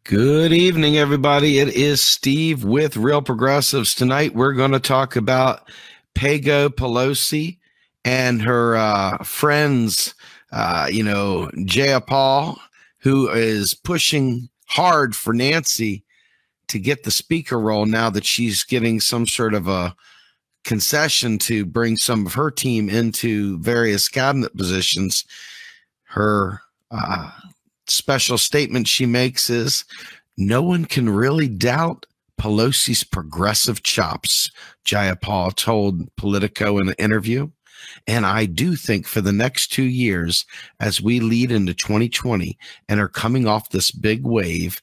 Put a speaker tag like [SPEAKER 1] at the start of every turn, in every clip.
[SPEAKER 1] Good evening, everybody. It is Steve with Real Progressives. Tonight, we're going to talk about Paygosie Pelosi and her friends, Jayapal, who is pushing hard for Nancy to get the speaker role now that she's getting some sort of a concession to bring some of her team into various cabinet positions. Her special statement she makes is, no one can really doubt Pelosi's progressive chops, Jayapal told Politico in an interview. And I do think for the next 2 years, as we lead into 2020 and are coming off this big wave,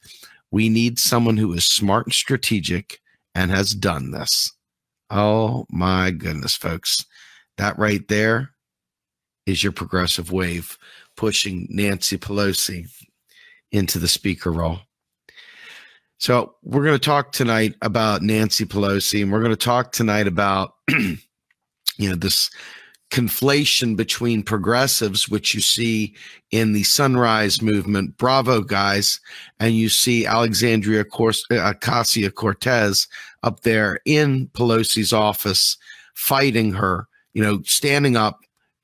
[SPEAKER 1] we need someone who is smart and strategic and has done this. Oh my goodness, folks. That right there is your progressive wave pushing Nancy Pelosi into the speaker role. So we're going to talk tonight about Nancy Pelosi, and we're going to talk tonight about this conflation between progressives, which you see in the Sunrise Movement, Bravo guys, and you see Alexandria Ocasio-Cortez up there in Pelosi's office fighting her, standing up.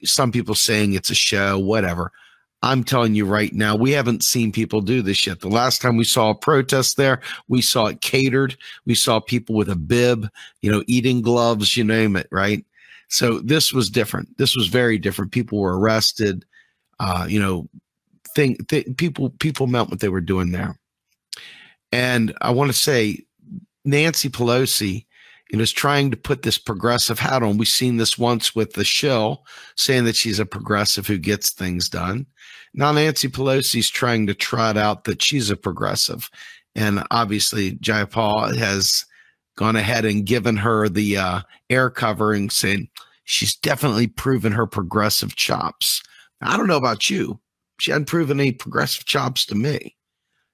[SPEAKER 1] Some people saying it's a show, whatever. I'm telling you right now, we haven't seen people do this yet. The last time we saw a protest there, we saw it catered. We saw people with a bib, eating gloves, you name it, right? So this was different. This was very different. People were arrested. People meant what they were doing there. And I want to say Nancy Pelosi, is trying to put this progressive hat on. We've seen this once with the shill saying that she's a progressive who gets things done. Now Nancy Pelosi's trying to trot out that she's a progressive. And obviously Jayapal has gone ahead and given her the air covering, saying she's definitely proven her progressive chops. I don't know about you. She hadn't proven any progressive chops to me.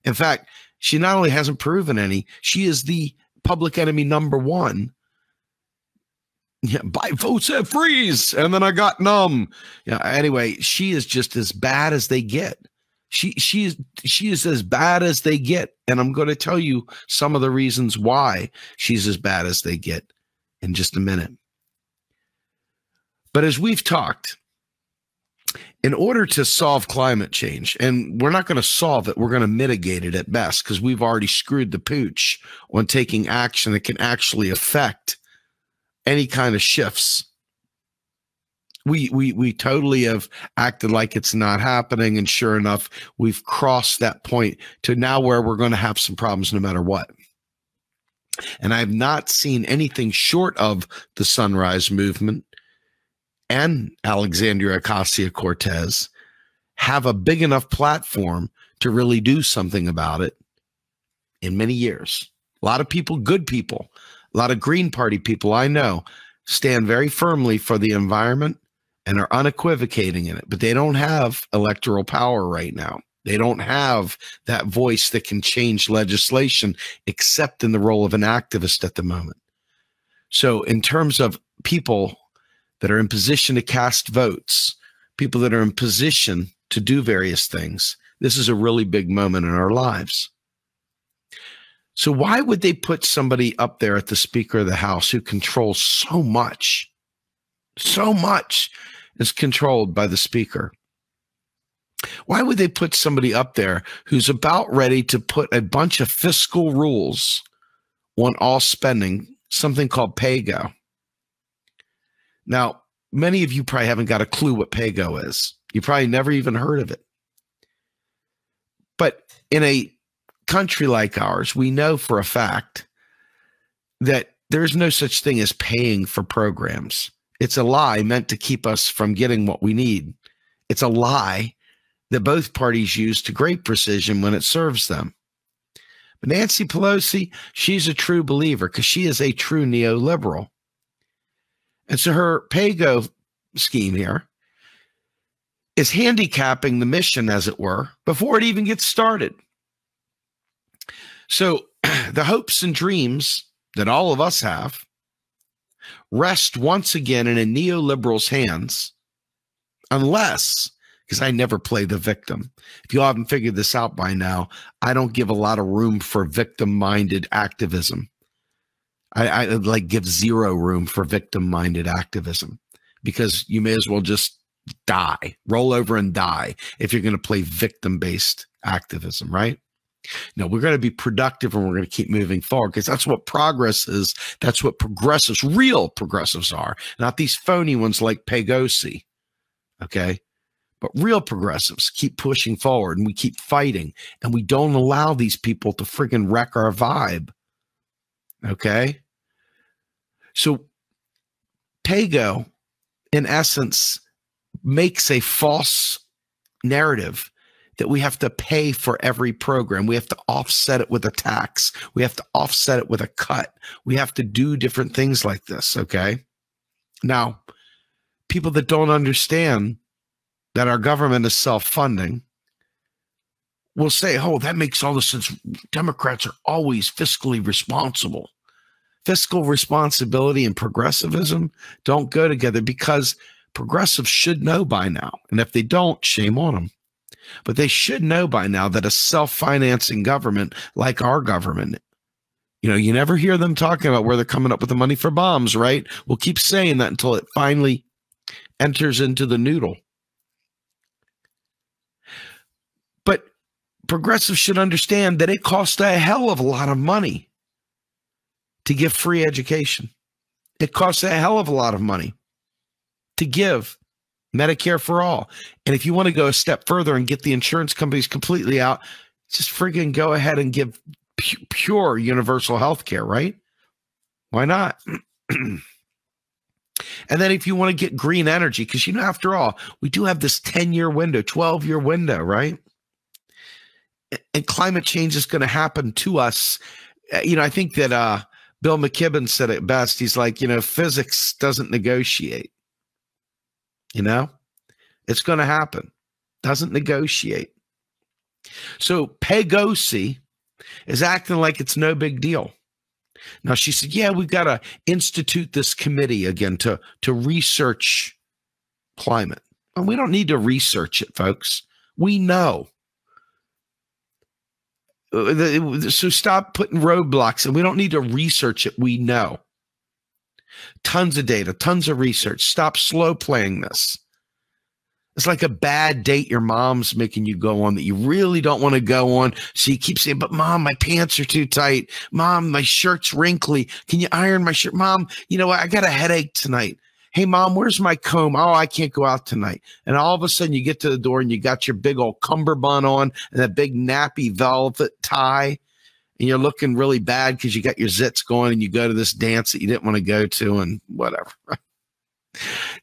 [SPEAKER 1] In fact, she not only hasn't proven any, she is the public enemy number one. Yeah, buy votes at freeze, and then I got numb. Yeah. Anyway, she is just as bad as they get. She is as bad as they get, and I'm going to tell you some of the reasons why she's as bad as they get in just a minute. But as we've talked, in order to solve climate change, and we're not going to solve it, we're going to mitigate it at best, because we've already screwed the pooch on taking action that can actually affect any kind of shifts. We totally have acted like it's not happening, and sure enough, we've crossed that point to now where we're going to have some problems no matter what. And I've not seen anything short of the Sunrise Movement and Alexandria Ocasio-Cortez have a big enough platform to really do something about it in many years. A lot of people, good people, a lot of Green Party people I know stand very firmly for the environment and are unequivocating in it, but they don't have electoral power right now. They don't have that voice that can change legislation except in the role of an activist at the moment. So in terms of people that are in position to cast votes, people that are in position to do various things, this is a really big moment in our lives. So why would they put somebody up there at the Speaker of the House who controls so much? So much is controlled by the Speaker. Why would they put somebody up there who's about ready to put a bunch of fiscal rules on all spending, something called PayGo? Now, many of you probably haven't got a clue what PayGo is. You probably never even heard of it. But in a country like ours, we know for a fact that there's no such thing as paying for programs. It's a lie meant to keep us from getting what we need. It's a lie that both parties use to great precision when it serves them. But Nancy Pelosi, she's a true believer because she is a true neoliberal. And so her PayGo scheme here is handicapping the mission, as it were, before it even gets started. So the hopes and dreams that all of us have rest once again in a neoliberal's hands, unless because I never play the victim. If you haven't figured this out by now, I don't give a lot of room for victim-minded activism. I like give zero room for victim-minded activism, because you may as well just die, roll over and die if you're going to play victim-based activism, right? No, we're going to be productive and we're going to keep moving forward, because that's what progress is. That's what progressives, real progressives are, not these phony ones like Paygosi, okay? But real progressives keep pushing forward, and we keep fighting, and we don't allow these people to friggin' wreck our vibe, okay? So Paygo, in essence, makes a false narrative that we have to pay for every program. We have to offset it with a tax. We have to offset it with a cut. We have to do different things like this, okay? Now, people that don't understand that our government is self-funding will say, oh, that makes all the sense. Democrats are always fiscally responsible. Fiscal responsibility and progressivism don't go together, because progressives should know by now. And if they don't, shame on them. But they should know by now that a self-financing government like our government, you know, you never hear them talking about where they're coming up with the money for bombs, right? We'll keep saying that until it finally enters into the noodle. But progressives should understand that it costs a hell of a lot of money to give free education. It costs a hell of a lot of money to give Medicare for all. And if you want to go a step further and get the insurance companies completely out, just friggin' go ahead and give pure universal health care, right? Why not? And then if you want to get green energy, because, you know, after all, we do have this 10-year window, 12-year window, right? And climate change is going to happen to us. You know, I think that Bill McKibben said it best. He's like, you know, physics doesn't negotiate. You know, it's going to happen. Doesn't negotiate. So Paygosi is acting like it's no big deal. Now she said, yeah, we've got to institute this committee again to research climate. Well, we don't need to research it, folks. We know. So stop putting roadblocks, and we don't need to research it. We know. Tons of data, tons of research. Stop slow playing this. It's like a bad date your mom's making you go on that you really don't want to go on. So you keep saying, but Mom, my pants are too tight. Mom, my shirt's wrinkly. Can you iron my shirt? Mom, you know what? I got a headache tonight. Hey, Mom, where's my comb? Oh, I can't go out tonight. And all of a sudden you get to the door and you got your big old cummerbund on and that big nappy velvet tie. And you're looking really bad because you got your zits going, and you go to this dance that you didn't want to go to and whatever.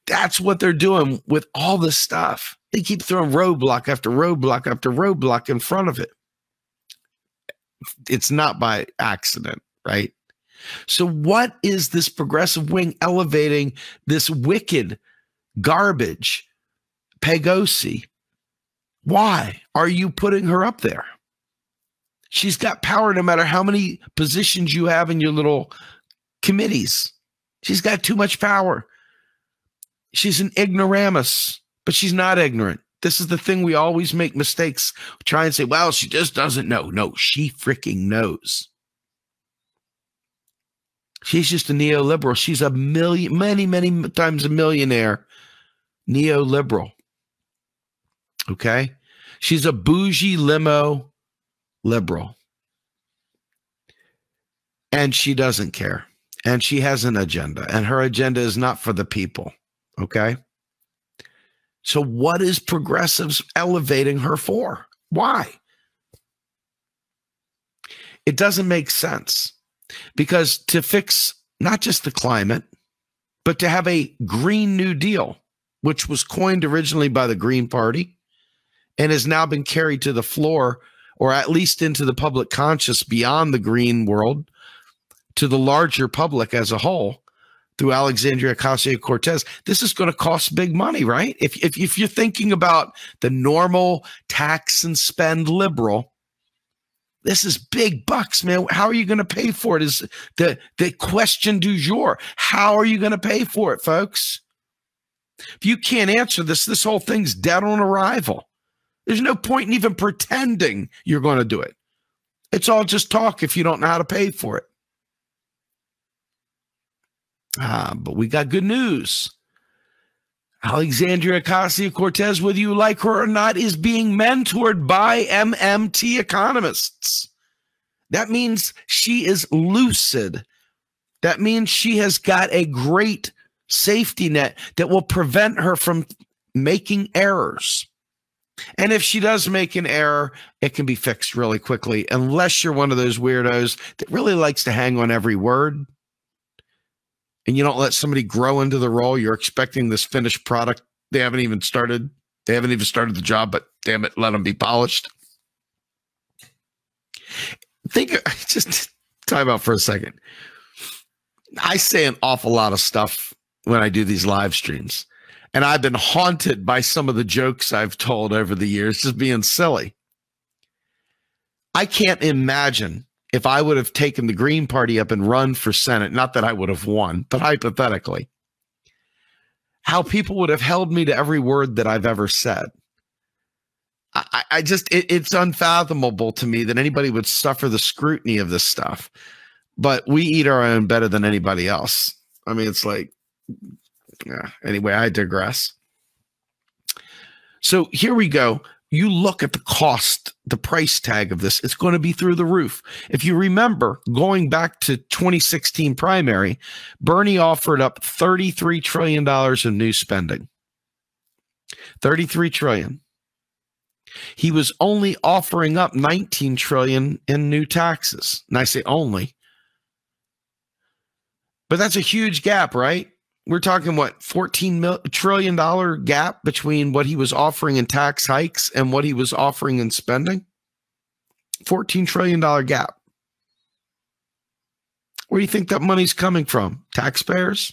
[SPEAKER 1] That's what they're doing with all this stuff. They keep throwing roadblock after roadblock after roadblock in front of it. It's not by accident, right? So what is this progressive wing elevating this wicked garbage, Paygosi? Why are you putting her up there? She's got power no matter how many positions you have in your little committees. She's got too much power. She's an ignoramus, but she's not ignorant. This is the thing. We always make mistakes. We try and say, well, she just doesn't know. No, she freaking knows. She's just a neoliberal. She's a many times a millionaire neoliberal. Okay? She's a bougie limo liberal. And she doesn't care. And she has an agenda. And her agenda is not for the people. Okay? So what is progressives elevating her for? Why? It doesn't make sense. Because to fix not just the climate, but to have a Green New Deal, which was coined originally by the Green Party and has now been carried to the floor, or at least into the public conscious beyond the green world, to the larger public as a whole, through Alexandria Ocasio-Cortez, this is going to cost big money, right? If you're thinking about the normal tax and spend liberal, this is big bucks, man. How are you going to pay for it is the question du jour. How are you going to pay for it, folks? If you can't answer this, this whole thing's dead on arrival. There's no point in even pretending you're going to do it. It's all just talk if you don't know how to pay for it. But we got good news. Alexandria Ocasio-Cortez, whether you like her or not, is being mentored by MMT economists. That means she is lucid. That means she has got a great safety net that will prevent her from making errors. And if she does make an error, it can be fixed really quickly, unless you're one of those weirdos that really likes to hang on every word. And you don't let somebody grow into the role. You're expecting this finished product. They haven't even started. They haven't even started the job, but damn it, let them be polished. Just time out for a second. I say an awful lot of stuff when I do these live streams, and I've been haunted by some of the jokes I've told over the years, just being silly. I can't imagine if I would have taken the Green Party up and run for Senate, not that I would have won, but hypothetically, how people would have held me to every word that I've ever said. It's unfathomable to me that anybody would suffer the scrutiny of this stuff, but we eat our own better than anybody else. I mean, it's like, yeah, anyway, I digress. So here we go. You look at the cost, the price tag of this, it's going to be through the roof. If you remember, going back to 2016 primary, Bernie offered up $33 trillion in new spending. $33 trillion. He was only offering up $19 trillion in new taxes. And I say only. But that's a huge gap, right? We're talking, what, $14 trillion gap between what he was offering in tax hikes and what he was offering in spending? $14 trillion gap. Where do you think that money's coming from? Taxpayers?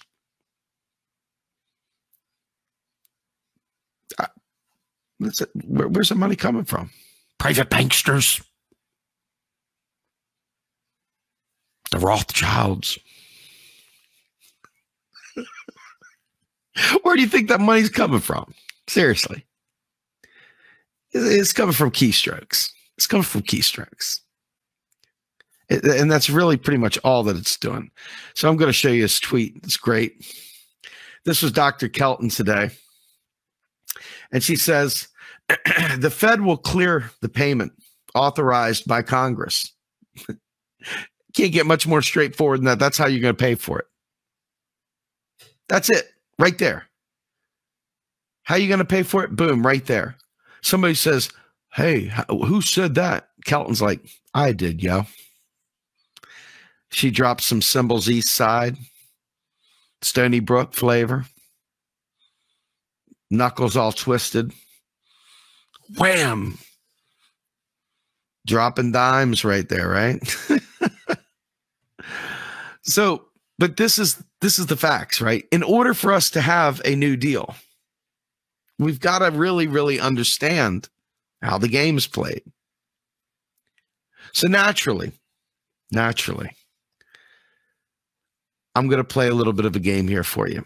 [SPEAKER 1] Where's the money coming from? Private banksters. The Rothschilds. Where do you think that money's coming from? Seriously. It's coming from keystrokes. It's coming from keystrokes. And that's really pretty much all that it's doing. So I'm going to show you his tweet. It's great. This was Dr. Kelton today. And she says, the Fed will clear the payment authorized by Congress. Can't get much more straightforward than that. That's how you're going to pay for it. That's it. Right there. How are you going to pay for it? Boom, right there. Somebody says, hey, who said that? Kelton's like, I did, yo. She drops some symbols east side. Stony Brook flavor. Knuckles all twisted. Wham! Dropping dimes right there, right? So, but this is the facts, right? In order for us to have a new deal, we've got to really, really understand how the game's played. So naturally, I'm going to play a little bit of a game here for you.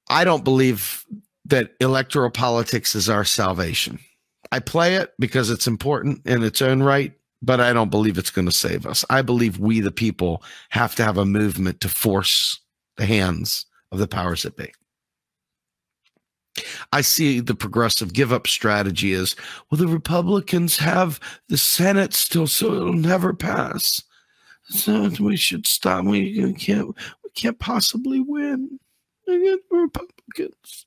[SPEAKER 1] I don't believe that electoral politics is our salvation. I play it because it's important in its own right, but I don't believe it's going to save us. I believe we, the people, have to have a movement to force the hands of the powers that be. I see the progressive give-up strategy as, well, the Republicans have the Senate still, so it'll never pass. So we should stop. We can't possibly win against the Republicans.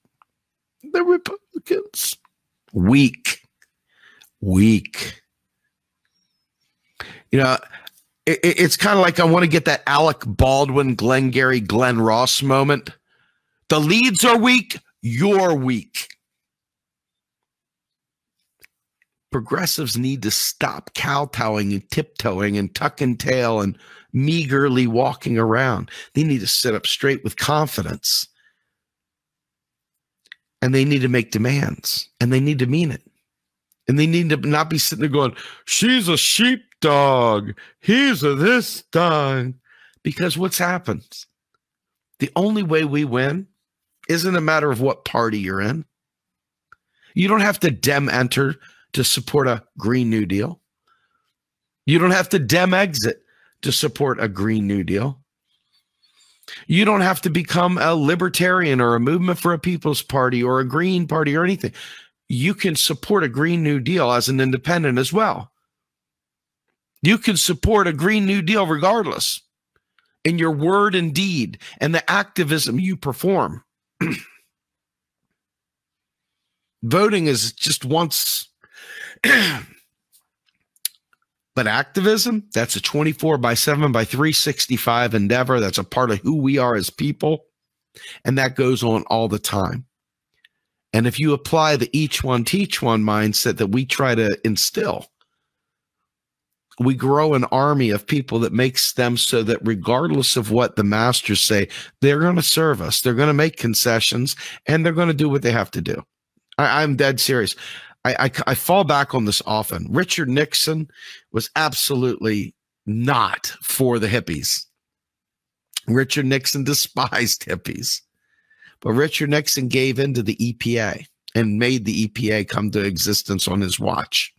[SPEAKER 1] The Republicans. Weak. You know, it's kind of like I want to get that Alec Baldwin, Glengarry, Glenn Ross moment. The leads are weak. You're weak. Progressives need to stop kowtowing and tiptoeing and tucking tail and meagerly walking around. They need to sit up straight with confidence. And they need to make demands. And they need to mean it. And they need to not be sitting there going, she's a sheepdog. He's a this dog. Because what's happened? The only way we win Isn't a matter of what party you're in. You don't have to Dem enter to support a Green New Deal. You don't have to Dem exit to support a Green New Deal. You don't have to become a libertarian or a Movement for a People's Party or a Green Party or anything. You can support a Green New Deal as an independent as well. You can support a Green New Deal regardless in your word and deed and the activism you perform. Voting is just once, but activism, that's a 24/7 by 365 endeavor. That's a part of who we are as people, and that goes on all the time. And if you apply the each one teach one mindset that we try to instill, we grow an army of people that makes them so that regardless of what the masters say, they're going to serve us. They're going to make concessions, and they're going to do what they have to do. I'm dead serious. I fall back on this often. Richard Nixon was absolutely not for the hippies. Richard Nixon despised hippies. But Richard Nixon gave in to the EPA and made the EPA come to existence on his watch.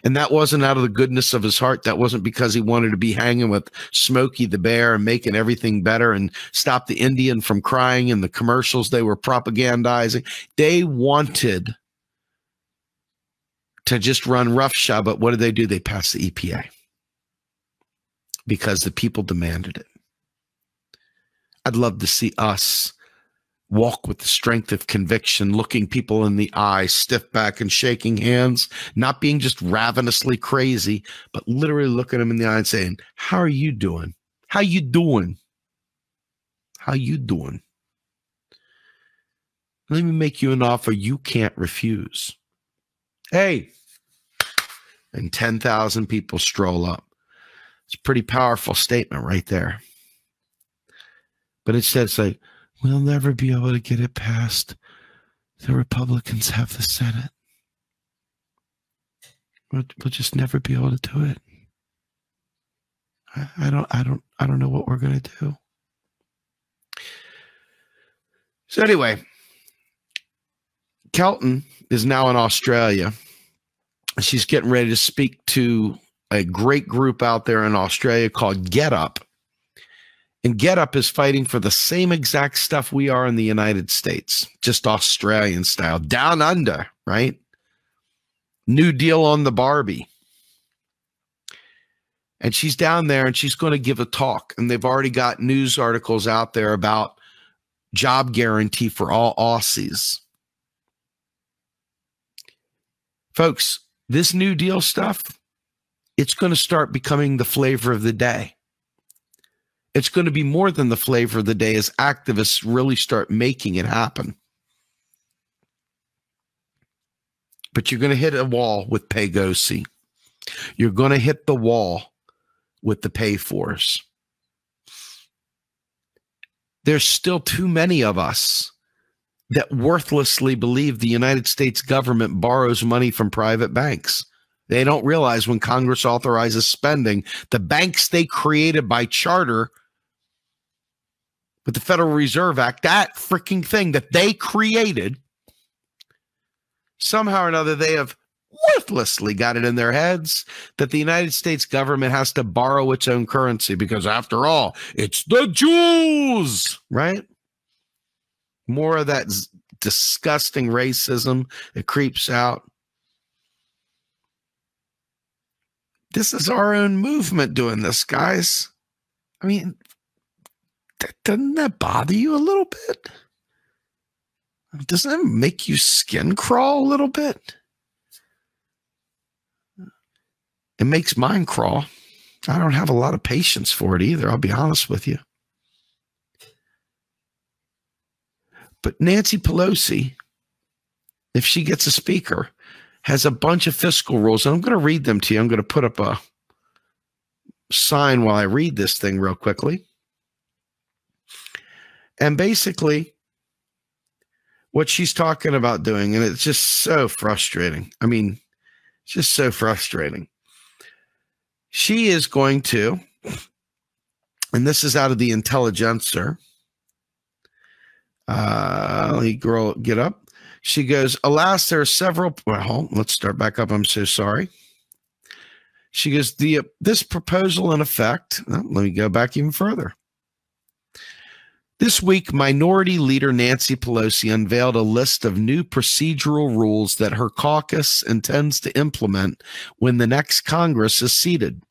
[SPEAKER 1] And that wasn't out of the goodness of his heart. That wasn't because he wanted to be hanging with Smokey the Bear and making everything better and stop the Indian from crying in the commercials they were propagandizing. They wanted to just run roughshod, but what did they do? They passed the EPA because the people demanded it. I'd love to see us walk with the strength of conviction, looking people in the eye, stiff back and shaking hands, not being just ravenously crazy, but literally looking them in the eye and saying, how are you doing? How you doing? How you doing? Let me make you an offer you can't refuse. Hey, and 10,000 people stroll up. It's a pretty powerful statement right there. But instead it's like, we'll never be able to get it passed. The Republicans have the Senate. We'll just never be able to do it. I don't know what we're going to do. So anyway, Kelton is now in Australia. She's getting ready to speak to a great group out there in Australia called Get Up. And Get Up is fighting for the same exact stuff we are in the United States, just Australian style, down under, right? New Deal on the Barbie. And she's down there and she's going to give a talk. And they've already got news articles out there about job guarantee for all Aussies. Folks, this New Deal stuff, it's going to start becoming the flavor of the day. It's going to be more than the flavor of the day as activists really start making it happen. But you're going to hit a wall with Paygosi. You're going to hit the wall with the pay-fors. There's still too many of us that worthlessly believe the United States government borrows money from private banks. They don't realize when Congress authorizes spending, the banks they created by charter with the Federal Reserve Act, that freaking thing that they created, somehow or another, they have worthlessly got it in their heads that the United States government has to borrow its own currency because, after all, it's the Jews, right? More of that disgusting racism that creeps out. This is our own movement doing this, guys. I mean, doesn't that bother you a little bit? Doesn't that make you skin crawl a little bit? It makes mine crawl. I don't have a lot of patience for it either, I'll be honest with you. But Nancy Pelosi, if she gets a speaker, has a bunch of fiscal rules. And I'm going to read them to you. I'm going to put up a sign while I read this thing real quickly. And basically, what she's talking about doing, and it's just so frustrating. I mean, it's just so frustrating. She is going to, and this is out of the Intelligencer, Let me get up. She goes, alas, there are several. Well, let's start back up. I'm so sorry. She goes, this proposal in effect. Let me go back even further. This week, Minority Leader Nancy Pelosi unveiled a list of new procedural rules that her caucus intends to implement when the next Congress is seated.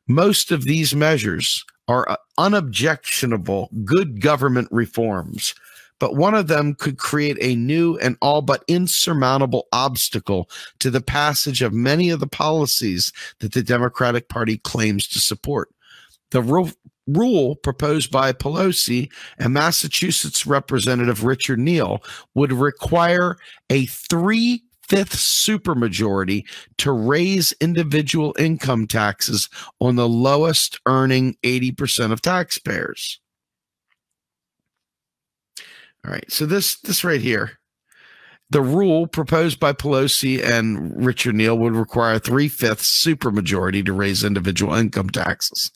[SPEAKER 1] Most of these measures are unobjectionable, good government reforms, but one of them could create a new and all but insurmountable obstacle to the passage of many of the policies that the Democratic Party claims to support. The rule proposed by Pelosi and Massachusetts Representative Richard Neal would require a 3/5 supermajority to raise individual income taxes on the lowest earning 80% of taxpayers. All right, so this right here, the rule proposed by Pelosi and Richard Neal would require a 3/5 supermajority to raise individual income taxes.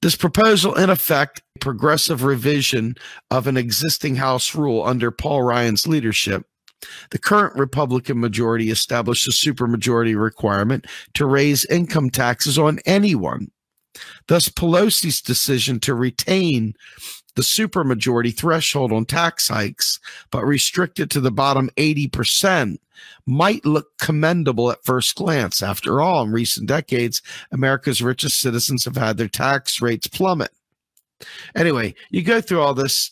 [SPEAKER 1] This proposal, in effect, a progressive revision of an existing House rule under Paul Ryan's leadership. The current Republican majority established a supermajority requirement to raise income taxes on anyone. Thus, Pelosi's decision to retain the supermajority threshold on tax hikes, but restrict it to the bottom 80%, might look commendable at first glance. After all, in recent decades, America's richest citizens have had their tax rates plummet. Anyway, you go through all this,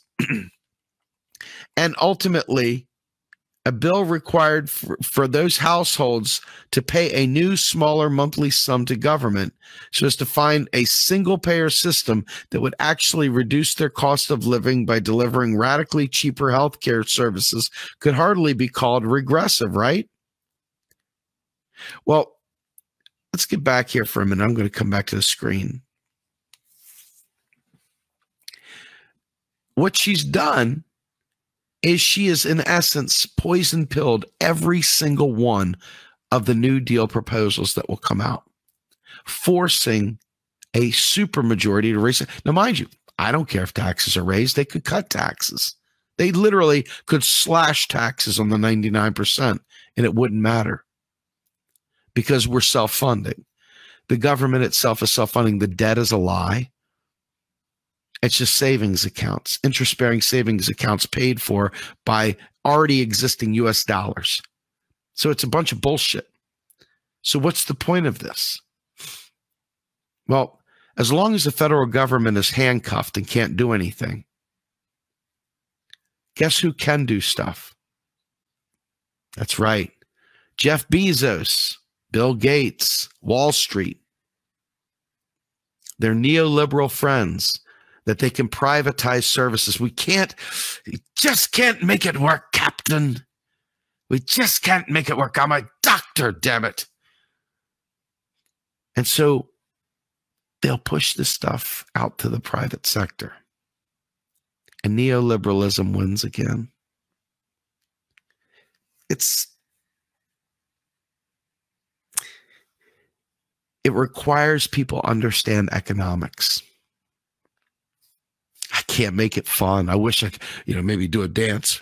[SPEAKER 1] and ultimately, a bill required for those households to pay a new, smaller monthly sum to government so as to find a single-payer system that would actually reduce their cost of living by delivering radically cheaper health care services could hardly be called regressive, right? Well, let's get back here for a minute. I'm going to come back to the screen. What she's done is she is, in essence, poison-pilled every single one of the New Deal proposals that will come out, forcing a supermajority to raise it. Now, mind you, I don't care if taxes are raised. They could cut taxes. They literally could slash taxes on the 99%, and it wouldn't matter because we're self-funding. The government itself is self-funding. The debt is a lie. It's just savings accounts, interest-bearing savings accounts paid for by already existing U.S. dollars. So it's a bunch of bullshit. So what's the point of this? Well, as long as the federal government is handcuffed and can't do anything, guess who can do stuff? That's right. Jeff Bezos, Bill Gates, Wall Street. They're neoliberal friends that they can privatize services. We just can't make it work, Captain. We just can't make it work. I'm a doctor, damn it. And so they'll push this stuff out to the private sector. And neoliberalism wins again. It requires people understand economics. I can't make it fun. I wish I could, maybe do a dance.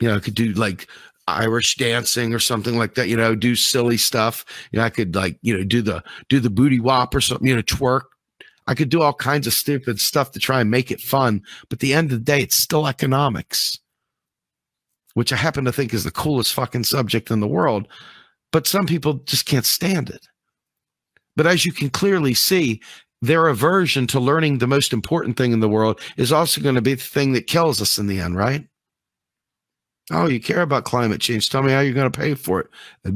[SPEAKER 1] I could do like Irish dancing or something like that, do silly stuff. I could do the booty wop or something, twerk. I could do all kinds of stupid stuff to try and make it fun. But at the end of the day, it's still economics, which I happen to think is the coolest fucking subject in the world. But some people just can't stand it. But as you can clearly see, their aversion to learning the most important thing in the world is also going to be the thing that kills us in the end, right? Oh, you care about climate change. Tell me how you're going to pay for it. I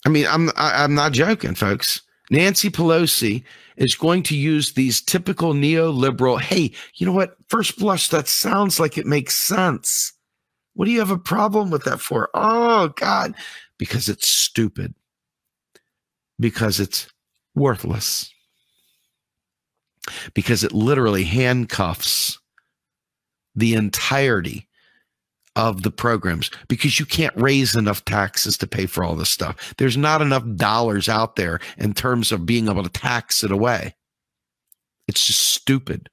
[SPEAKER 1] mean, I'm not joking, folks. Nancy Pelosi is going to use these typical neoliberal, hey, you know what? First blush, that sounds like it makes sense. What do you have a problem with that for? Oh, God. Because it's stupid. Because it's worthless. Because it literally handcuffs the entirety of the programs because you can't raise enough taxes to pay for all this stuff. There's not enough dollars out there in terms of being able to tax it away. It's just stupid.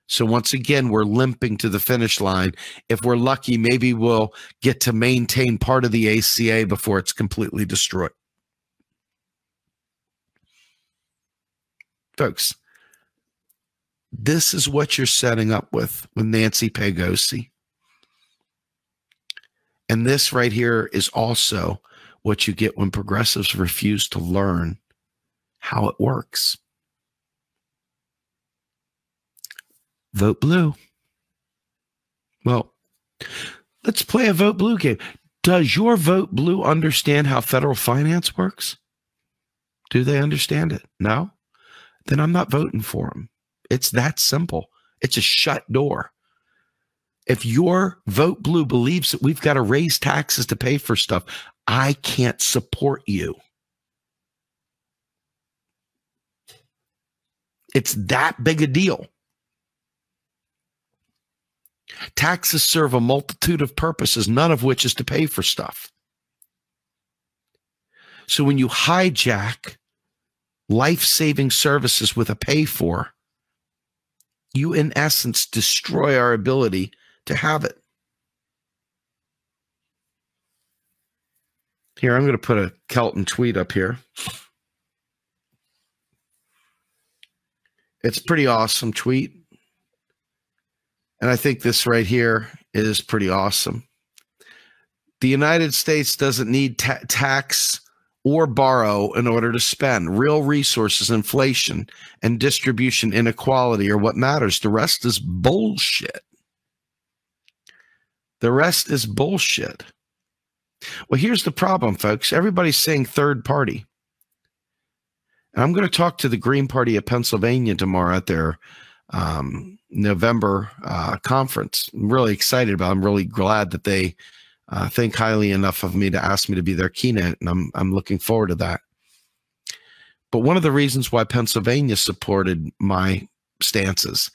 [SPEAKER 1] So once again, we're limping to the finish line. If we're lucky, maybe we'll get to maintain part of the ACA before it's completely destroyed. Folks, this is what you're setting up with Nancy Paygosi. And this right here is also what you get when progressives refuse to learn how it works. Vote blue. Well, let's play a vote blue game. Does your vote blue understand how federal finance works? Do they understand it? No? Then I'm not voting for them. It's that simple. It's a shut door. If your vote blue believes that we've got to raise taxes to pay for stuff, I can't support you. It's that big a deal. Taxes serve a multitude of purposes, none of which is to pay for stuff. So when you hijack life-saving services with a pay for, you in essence destroy our ability to have it. Here, I'm going to put a Kelton tweet up here. It's a pretty awesome tweet. And I think this right here is pretty awesome. The United States doesn't need tax or borrow in order to spend. Real resources, inflation, and distribution inequality are what matters. The rest is bullshit. The rest is bullshit. Well, here's the problem, folks. Everybody's saying third party. And I'm going to talk to the Green Party of Pennsylvania tomorrow at their November conference. I'm really excited about it. I'm really glad that they think highly enough of me to ask me to be their keynote, and I'm looking forward to that. But one of the reasons why Pennsylvania supported my stances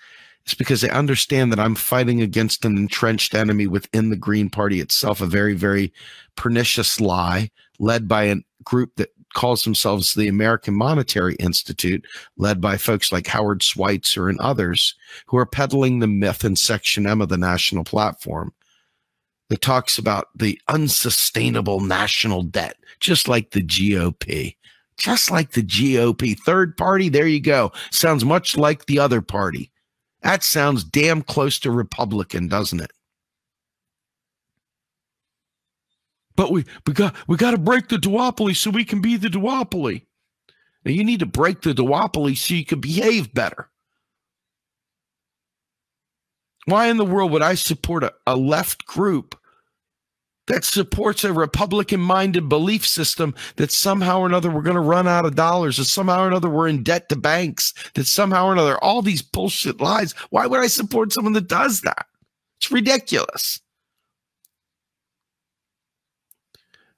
[SPEAKER 1] is because they understand that I'm fighting against an entrenched enemy within the Green Party itself, a very, very pernicious lie led by a group that calls themselves the American Monetary Institute, led by folks like Howard Schweitzer and others who are peddling the myth in Section M of the national platform that talks about the unsustainable national debt, just like the GOP. Just like the GOP. Third party, there you go. Sounds much like the other party. That sounds damn close to Republican, doesn't it? But we got to break the duopoly so we can be the duopoly. Now you need to break the duopoly so you can behave better. Why in the world would I support a left group that supports a Republican-minded belief system that somehow or another we're going to run out of dollars, that somehow or another we're in debt to banks, that somehow or another, all these bullshit lies? Why would I support someone that does that? It's ridiculous.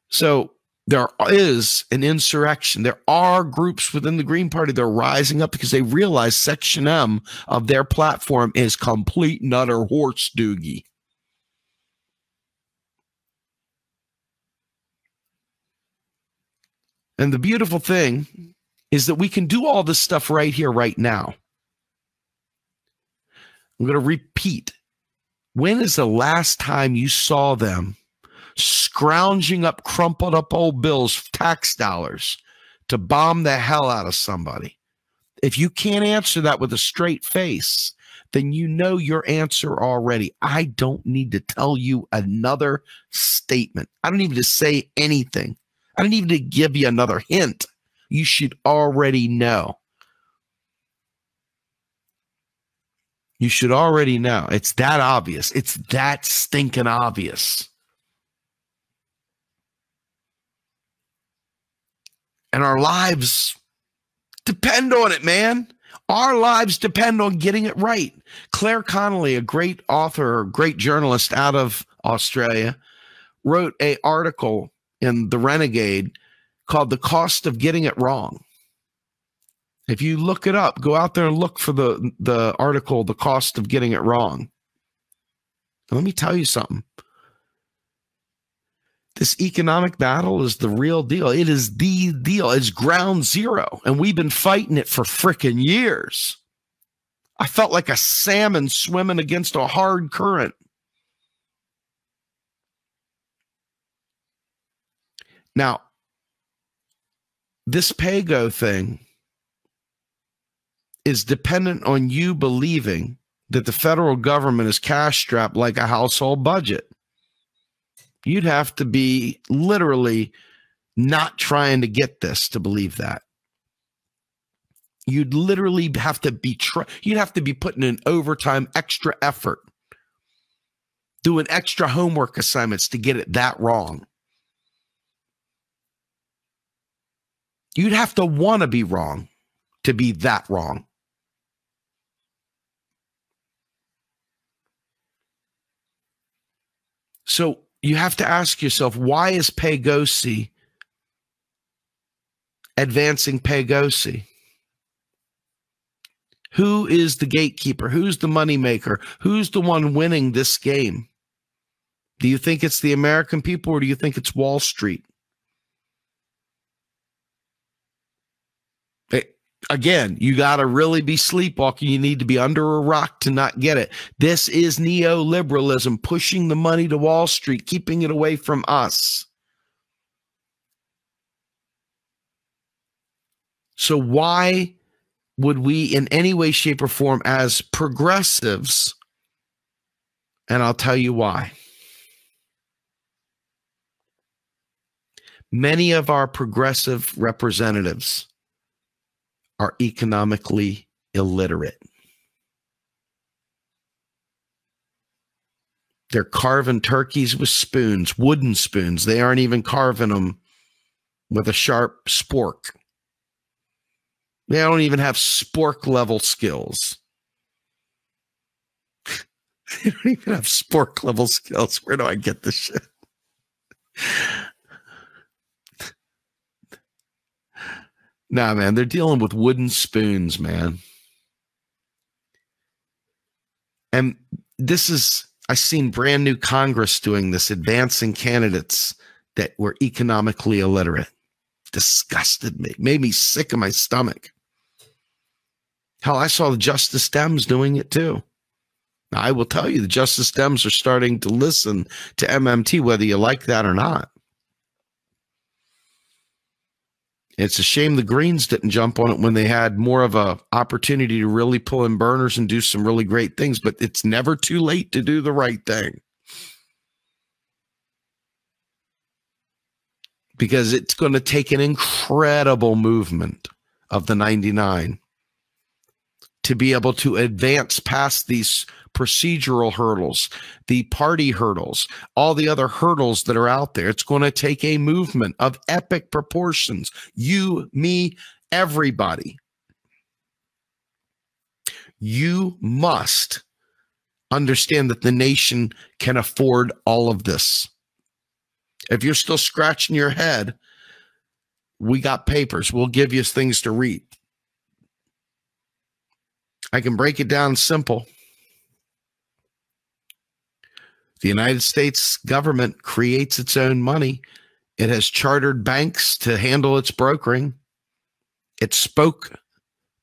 [SPEAKER 1] So there is an insurrection. There are groups within the Green Party that are rising up because they realize Section M of their platform is complete and utter horse doogie. And the beautiful thing is that we can do all this stuff right here, right now. I'm going to repeat. When is the last time you saw them scrounging up crumpled up old bills, tax dollars, to bomb the hell out of somebody? If you can't answer that with a straight face, then you know your answer already. I don't need to tell you another statement. I don't need to say anything. I don't need to give you another hint. You should already know. You should already know. It's that obvious. It's that stinking obvious. And our lives depend on it, man. Our lives depend on getting it right. Claire Connolly, a great author, great journalist out of Australia, wrote an article in The Renegade called The Cost of Getting It Wrong. If you look it up, go out there and look for the article, The Cost of Getting It Wrong. Let me tell you something. This economic battle is the real deal. It is the deal. It's ground zero. And we've been fighting it for frickin' years. I felt like a salmon swimming against a hard current. Now, this PayGo thing is dependent on you believing that the federal government is cash-strapped like a household budget. You'd have to be literally not trying to get this to believe that. You'd literally have to be you'd have to be putting in overtime, extra effort, doing extra homework assignments to get it that wrong. You'd have to want to be wrong to be that wrong. So you have to ask yourself, why is Paygosi advancing Paygosi? Who is the gatekeeper? Who's the moneymaker? Who's the one winning this game? Do you think it's the American people, or do you think it's Wall Street? Again, you got to really be sleepwalking. You need to be under a rock to not get it. This is neoliberalism, pushing the money to Wall Street, keeping it away from us. So why would we in any way, shape, or form as progressives? And I'll tell you why. Many of our progressive representatives are economically illiterate. They're carving turkeys with spoons, wooden spoons. They aren't even carving them with a sharp spork. They don't even have spork level skills. They don't even have spork level skills. Where do I get this shit? Nah, man, they're dealing with wooden spoons, man. And this is, I've seen brand new Congress doing this, advancing candidates that were economically illiterate. Disgusted me, made me sick in my stomach. Hell, I saw the Justice Dems doing it too. Now, I will tell you, the Justice Dems are starting to listen to MMT, whether you like that or not. It's a shame the Greens didn't jump on it when they had more of an opportunity to really pull in burners and do some really great things, but it's never too late to do the right thing. Because it's going to take an incredible movement of the 99 to be able to advance past these procedural hurdles, the party hurdles, all the other hurdles that are out there. It's going to take a movement of epic proportions. You, me, everybody. You must understand that the nation can afford all of this. If you're still scratching your head, we got papers. We'll give you things to read. I can break it down simple. The United States government creates its own money. It has chartered banks to handle its brokering. It spoke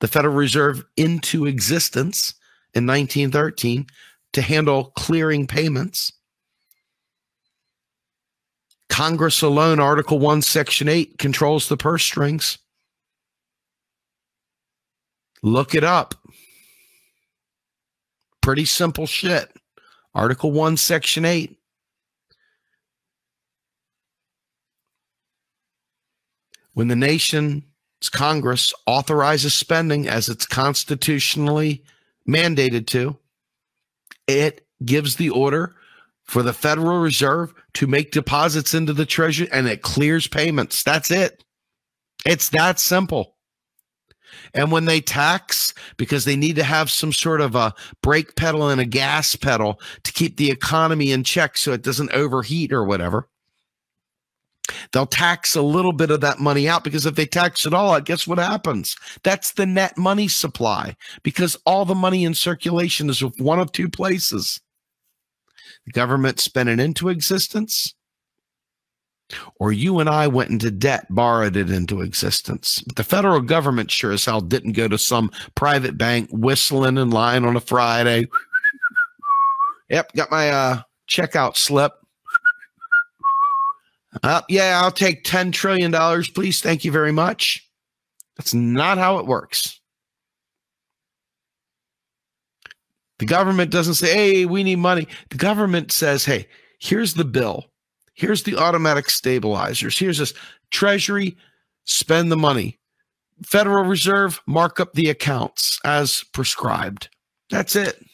[SPEAKER 1] the Federal Reserve into existence in 1913 to handle clearing payments. Congress alone, Article 1, Section 8, controls the purse strings. Look it up. Pretty simple shit. Article 1, Section 8. When the nation's Congress authorizes spending as it's constitutionally mandated to, it gives the order for the Federal Reserve to make deposits into the Treasury, and it clears payments. That's it. It's that simple. And when they tax, because they need to have some sort of a brake pedal and a gas pedal to keep the economy in check so it doesn't overheat or whatever, they'll tax a little bit of that money out, because if they tax it all out, guess what happens? That's the net money supply, because all the money in circulation is with one of two places. The government spent it into existence, or you and I went into debt, borrowed it into existence. But the federal government sure as hell didn't go to some private bank whistling in line on a Friday. Yep, got my checkout slip. Yeah, I'll take $10 trillion, please. Thank you very much. That's not how it works. The government doesn't say, hey, we need money. The government says, hey, here's the bill. Here's the automatic stabilizers. Here's this Treasury, spend the money. Federal Reserve, mark up the accounts as prescribed. That's it.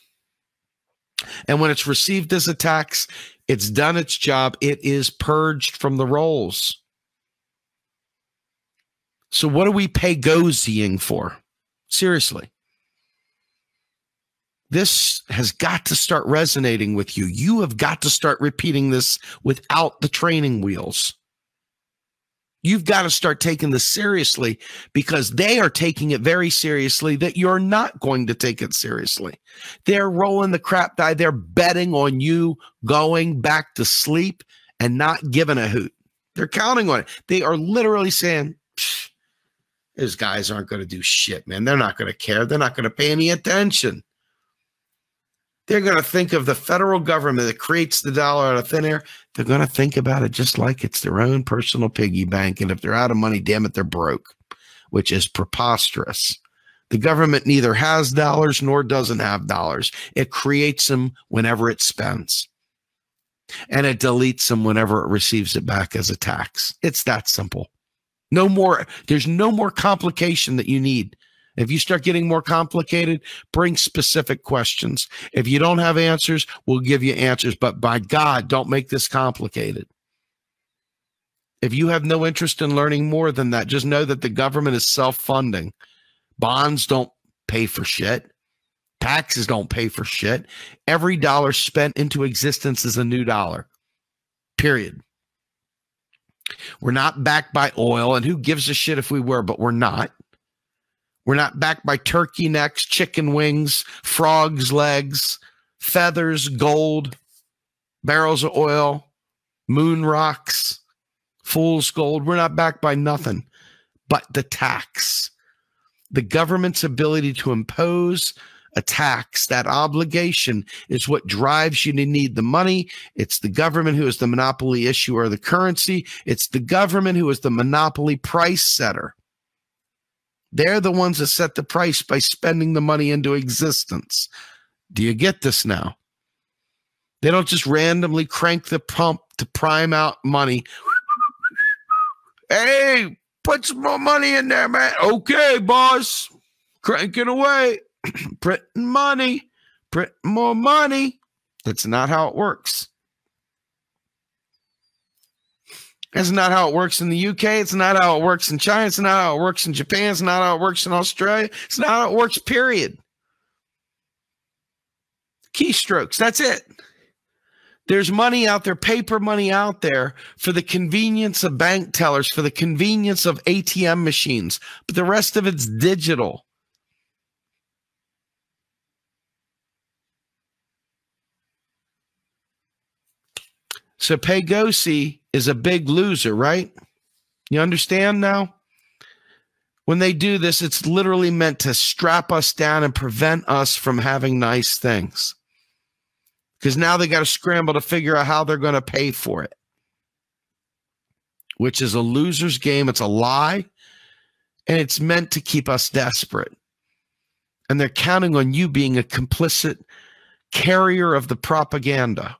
[SPEAKER 1] And when it's received as a tax, it's done its job. It is purged from the rolls. So what are we Paygosieing for? Seriously. This has got to start resonating with you. You have got to start repeating this without the training wheels. You've got to start taking this seriously, because they are taking it very seriously that you're not going to take it seriously. They're rolling the crap die. They're betting on you going back to sleep and not giving a hoot. They're counting on it. They are literally saying, those guys aren't going to do shit, man. They're not going to care. They're not going to pay any attention. They're going to think of the federal government that creates the dollar out of thin air. They're going to think about it just like it's their own personal piggy bank. And if they're out of money, damn it, they're broke, which is preposterous. The government neither has dollars nor doesn't have dollars. It creates them whenever it spends. And it deletes them whenever it receives it back as a tax. It's that simple. No more. There's no more complication that you need. If you start getting more complicated, bring specific questions. If you don't have answers, we'll give you answers. But by God, don't make this complicated. If you have no interest in learning more than that, just know that the government is self-funding. Bonds don't pay for shit. Taxes don't pay for shit. Every dollar spent into existence is a new dollar. Period. We're not backed by oil, and who gives a shit if we were, but we're not. We're not backed by turkey necks, chicken wings, frogs' legs, feathers, gold, barrels of oil, moon rocks, fool's gold. We're not backed by nothing but the tax. The government's ability to impose a tax, that obligation, is what drives you to need the money. It's the government who is the monopoly issuer of the currency. It's the government who is the monopoly price setter. They're the ones that set the price by spending the money into existence. Do you get this now? They don't just randomly crank the pump to prime out money. Hey, put some more money in there, man. Okay, boss. Cranking away. Printing money. Printing more money. That's not how it works. It's not how it works in the UK. It's not how it works in China. It's not how it works in Japan. It's not how it works in Australia. It's not how it works, period. Keystrokes, that's it. There's money out there, paper money out there for the convenience of bank tellers, for the convenience of ATM machines, but the rest of it's digital. So Paygosi is a big loser, right? You understand now? When they do this, it's literally meant to strap us down and prevent us from having nice things. Because now they got to scramble to figure out how they're going to pay for it, which is a loser's game. It's a lie, and it's meant to keep us desperate. And they're counting on you being a complicit carrier of the propaganda.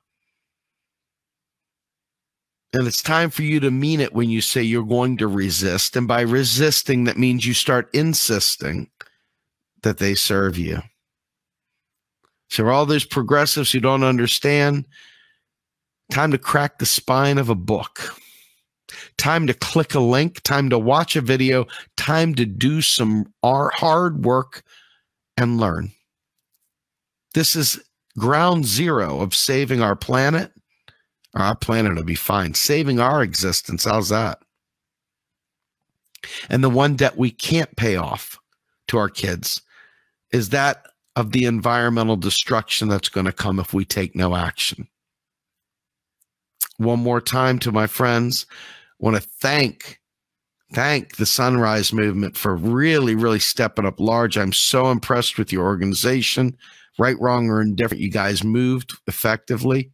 [SPEAKER 1] And it's time for you to mean it when you say you're going to resist. And by resisting, that means you start insisting that they serve you. So all those progressives who don't understand, time to crack the spine of a book. Time to click a link. Time to watch a video. Time to do some hard work and learn. This is ground zero of saving our planet. Our planet will be fine. Saving our existence, how's that? And the one debt we can't pay off to our kids is that of the environmental destruction that's going to come if we take no action. one more time to my friends. I want to thank the Sunrise Movement for really, really stepping up large. I'm so impressed with your organization. Right, wrong, or indifferent, you guys moved effectively.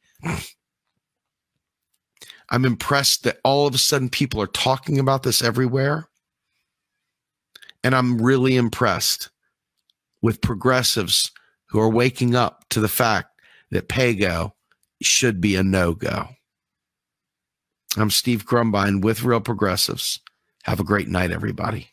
[SPEAKER 1] I'm impressed that all of a sudden people are talking about this everywhere. And I'm really impressed with progressives who are waking up to the fact that PayGo should be a no-go. I'm Steve Grumbine with Real Progressives. Have a great night, everybody.